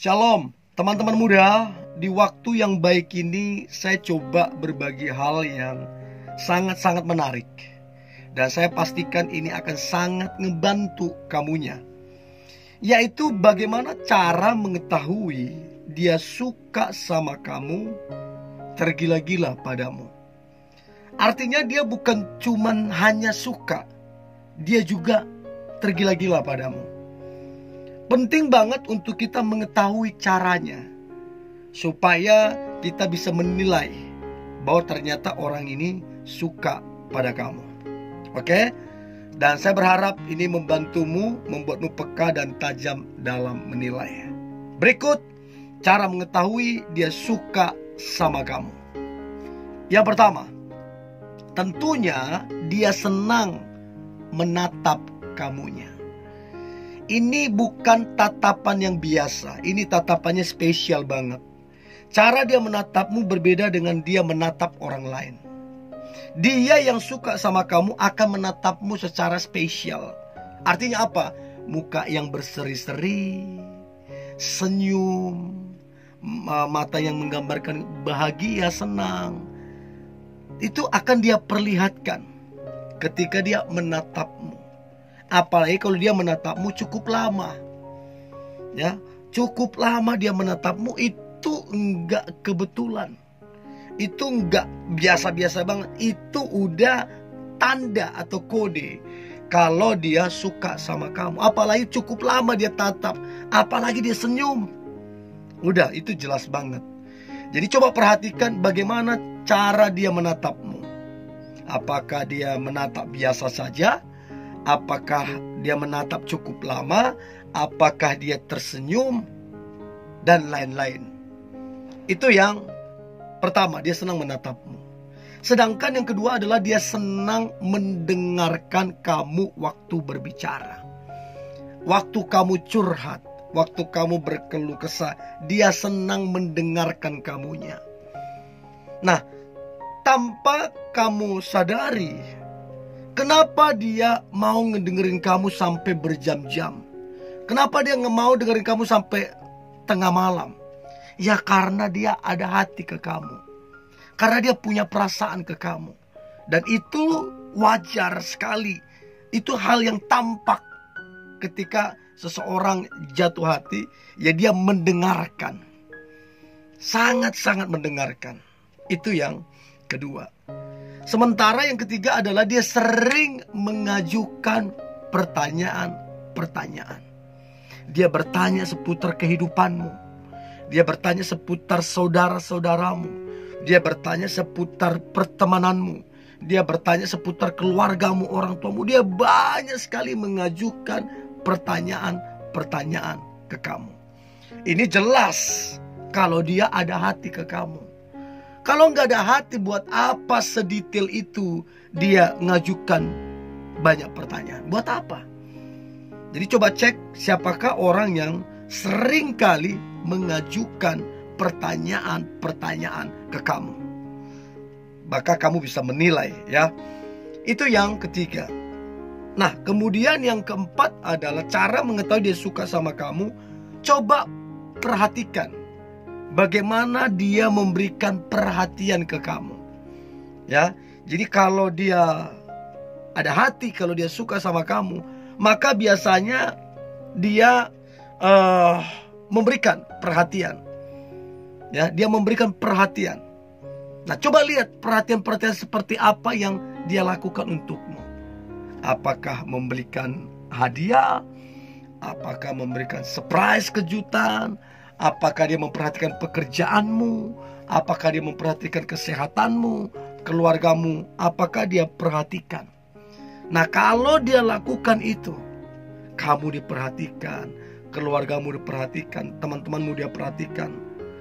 Shalom, teman-teman muda. Di waktu yang baik ini saya coba berbagi hal yang sangat-sangat menarik. Dan saya pastikan ini akan sangat ngebantu kamunya. Yaitu bagaimana cara mengetahui dia suka sama kamu, tergila-gila padamu. Artinya dia bukan cuman hanya suka, dia juga tergila-gila padamu. Penting banget untuk kita mengetahui caranya, supaya kita bisa menilai bahwa ternyata orang ini suka pada kamu. Oke? Dan saya berharap ini membantumu, membuatmu peka dan tajam dalam menilai. Berikut cara mengetahui dia suka sama kamu. Yang pertama, tentunya dia senang menatap kamunya. Ini bukan tatapan yang biasa, ini tatapannya spesial banget. Cara dia menatapmu berbeda dengan dia menatap orang lain. Dia yang suka sama kamu akan menatapmu secara spesial. Artinya apa? Muka yang berseri-seri, senyum, mata yang menggambarkan bahagia, senang. Itu akan dia perlihatkan ketika dia menatapmu. Apalagi kalau dia menatapmu cukup lama. Ya, cukup lama dia menatapmu itu enggak kebetulan. Itu enggak biasa-biasa banget. Itu udah tanda atau kode kalau dia suka sama kamu. Apalagi cukup lama dia tatap, apalagi dia senyum. Udah, itu jelas banget. Jadi coba perhatikan bagaimana cara dia menatapmu. Apakah dia menatap biasa saja? Apakah dia menatap cukup lama? Apakah dia tersenyum? Dan lain-lain. Itu yang pertama, dia senang menatapmu. Sedangkan yang kedua adalah dia senang mendengarkan kamu waktu berbicara. Waktu kamu curhat, waktu kamu berkeluh kesah, dia senang mendengarkan kamunya. Nah, tanpa kamu sadari, kenapa dia mau ngedengerin kamu sampai berjam-jam? Kenapa dia nggak mau dengerin kamu sampai tengah malam? Ya karena dia ada hati ke kamu. Karena dia punya perasaan ke kamu. Dan itu wajar sekali. Itu hal yang tampak ketika seseorang jatuh hati. Ya dia mendengarkan. Sangat-sangat mendengarkan. Itu yang kedua. Sementara yang ketiga adalah dia sering mengajukan pertanyaan-pertanyaan. Dia bertanya seputar kehidupanmu. Dia bertanya seputar saudara-saudaramu. Dia bertanya seputar pertemananmu. Dia bertanya seputar keluargamu, orang tuamu. Dia banyak sekali mengajukan pertanyaan-pertanyaan ke kamu. Ini jelas kalau dia ada hati ke kamu. Kalau nggak ada hati, buat apa sedetail itu dia ngajukan banyak pertanyaan? Buat apa? Jadi coba cek siapakah orang yang sering kali mengajukan pertanyaan-pertanyaan ke kamu. Maka kamu bisa menilai ya. Itu yang ketiga. Nah, kemudian yang keempat adalah cara mengetahui dia suka sama kamu. Coba perhatikan bagaimana dia memberikan perhatian ke kamu. Ya, jadi kalau dia ada hati, kalau dia suka sama kamu, maka biasanya dia memberikan perhatian. Ya, dia memberikan perhatian. Nah, coba lihat perhatian-perhatian seperti apa yang dia lakukan untukmu. Apakah memberikan hadiah? Apakah memberikan surprise, kejutan? Apakah dia memperhatikan pekerjaanmu? Apakah dia memperhatikan kesehatanmu, keluargamu? Apakah dia perhatikan? Nah, kalau dia lakukan itu, kamu diperhatikan, keluargamu diperhatikan, teman-temanmu dia perhatikan.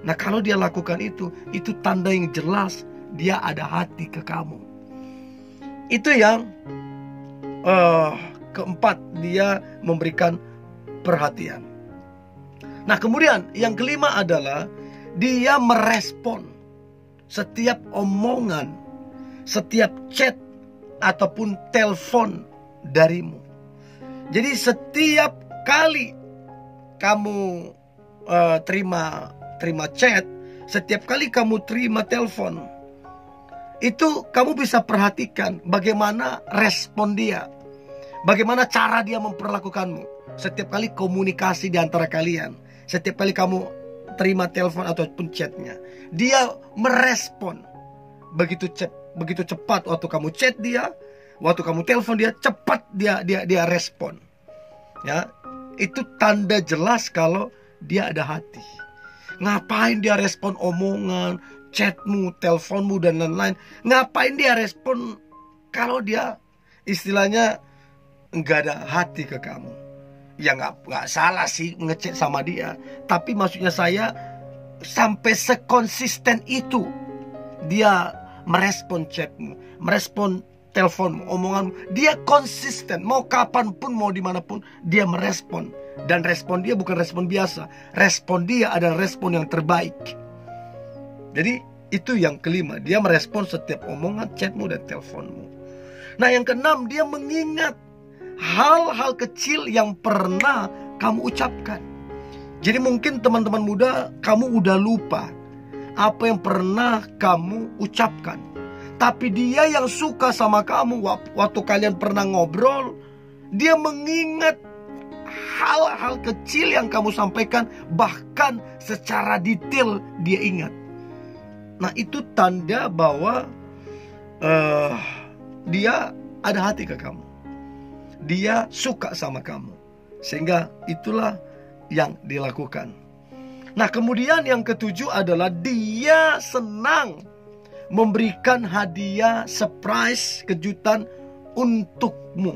Nah, kalau dia lakukan itu tanda yang jelas dia ada hati ke kamu. Itu yang keempat, dia memberikan perhatian. Nah, kemudian yang kelima adalah dia merespon setiap omongan, setiap chat ataupun telepon darimu. Jadi setiap kali kamu terima chat, setiap kali kamu terima telepon, itu kamu bisa perhatikan bagaimana respon dia, bagaimana cara dia memperlakukanmu. Setiap kali komunikasi di antara kalian, setiap kali kamu terima telepon ataupun chatnya, dia merespon begitu cepat. Waktu kamu chat dia, waktu kamu telepon dia, cepat dia respon. Ya, itu tanda jelas kalau dia ada hati. Ngapain dia respon omongan, chatmu, teleponmu dan lain-lain? Ngapain dia respon kalau dia istilahnya nggak ada hati ke kamu? Ya nggak salah sih ngechat sama dia, tapi maksudnya saya sampai sekonsisten itu dia merespon chatmu, merespon teleponmu, omonganmu. Dia konsisten, mau kapanpun, mau dimanapun, dia merespon. Dan respon dia bukan respon biasa, respon dia adalah respon yang terbaik. Jadi itu yang kelima, dia merespon setiap omongan, chatmu dan teleponmu. Nah, yang keenam, dia mengingat hal-hal kecil yang pernah kamu ucapkan. Jadi mungkin teman-teman muda, kamu udah lupa apa yang pernah kamu ucapkan, tapi dia yang suka sama kamu, waktu kalian pernah ngobrol, dia mengingat hal-hal kecil yang kamu sampaikan, bahkan secara detail dia ingat. Nah, itu tanda bahwa dia ada hati ke kamu, dia suka sama kamu, sehingga itulah yang dilakukan. Nah, kemudian yang ketujuh adalah dia senang memberikan hadiah surprise, kejutan untukmu.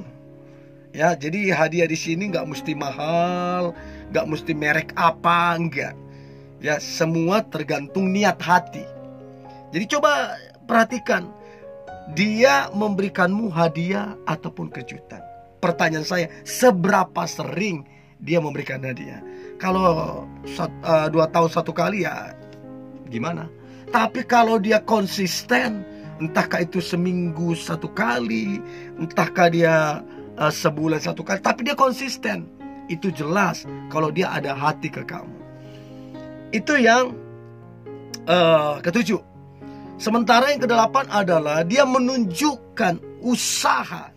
Ya, jadi hadiah di sini nggak mesti mahal, nggak mesti merek apa, enggak. Ya, semua tergantung niat hati. Jadi coba perhatikan, dia memberikanmu hadiah ataupun kejutan. Pertanyaan saya, seberapa sering dia memberikan hadiah? Kalau 2 tahun 1 kali ya gimana? Tapi kalau dia konsisten, entahkah itu seminggu 1 kali, entahkah dia sebulan 1 kali, tapi dia konsisten, itu jelas kalau dia ada hati ke kamu. Itu yang ketujuh. Sementara yang kedelapan adalah dia menunjukkan usaha,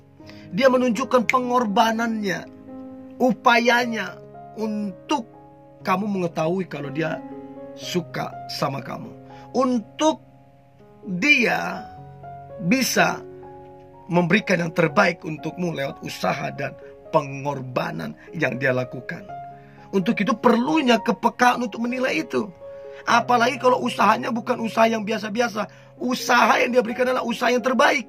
dia menunjukkan pengorbanannya, upayanya untuk kamu mengetahui kalau dia suka sama kamu, untuk dia bisa memberikan yang terbaik untukmu lewat usaha dan pengorbanan yang dia lakukan. Untuk itu perlunya kepekaan untuk menilai itu. Apalagi kalau usahanya bukan usaha yang biasa-biasa. Usaha yang dia berikan adalah usaha yang terbaik.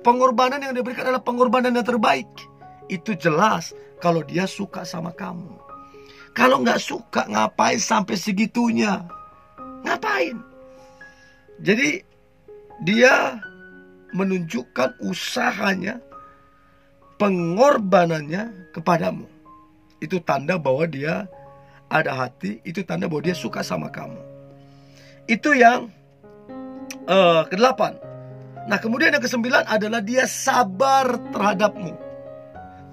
Pengorbanan yang dia berikan adalah pengorbanan yang terbaik. Itu jelas kalau dia suka sama kamu. Kalau nggak suka, ngapain sampai segitunya? Ngapain? Jadi dia menunjukkan usahanya, pengorbanannya kepadamu. Itu tanda bahwa dia ada hati, itu tanda bahwa dia suka sama kamu. Itu yang ke-8. Nah, kemudian yang ke-9 adalah dia sabar terhadapmu.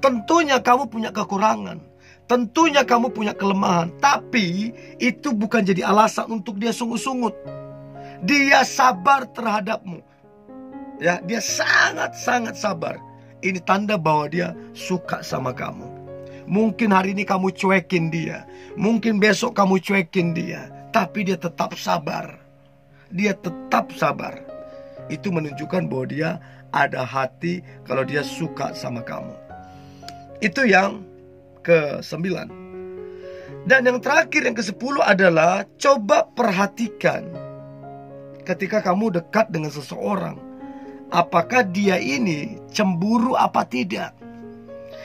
Tentunya kamu punya kekurangan, tentunya kamu punya kelemahan, tapi itu bukan jadi alasan untuk dia sungut-sungut. Dia sabar terhadapmu. Ya, dia sangat-sangat sabar. Ini tanda bahwa dia suka sama kamu. Mungkin hari ini kamu cuekin dia, mungkin besok kamu cuekin dia, tapi dia tetap sabar. Dia tetap sabar. Itu menunjukkan bahwa dia ada hati kalau dia suka sama kamu. Itu yang ke-9. Dan yang terakhir, yang ke-10 adalah coba perhatikan ketika kamu dekat dengan seseorang, apakah dia ini cemburu apa tidak.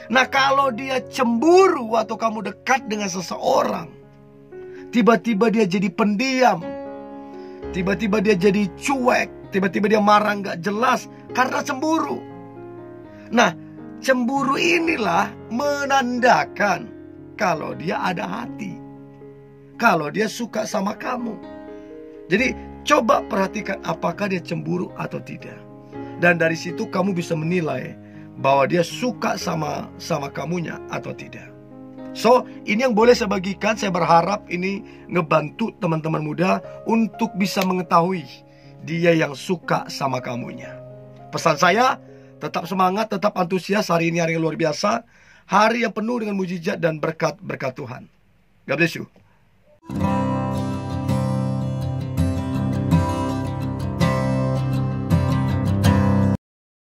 Nah, kalau dia cemburu waktu kamu dekat dengan seseorang, tiba-tiba dia jadi pendiam, tiba-tiba dia jadi cuek, tiba-tiba dia marah gak jelas karena cemburu. Nah, cemburu inilah menandakan kalau dia ada hati, kalau dia suka sama kamu. Jadi coba perhatikan apakah dia cemburu atau tidak. Dan dari situ kamu bisa menilai bahwa dia suka sama kamunya atau tidak. So, ini yang boleh saya bagikan. Saya berharap ini ngebantu teman-teman muda untuk bisa mengetahui dia yang suka sama kamunya. Pesan saya, tetap semangat, tetap antusias. Hari ini hari yang luar biasa, hari yang penuh dengan mujizat dan berkat-berkat Tuhan. God bless you.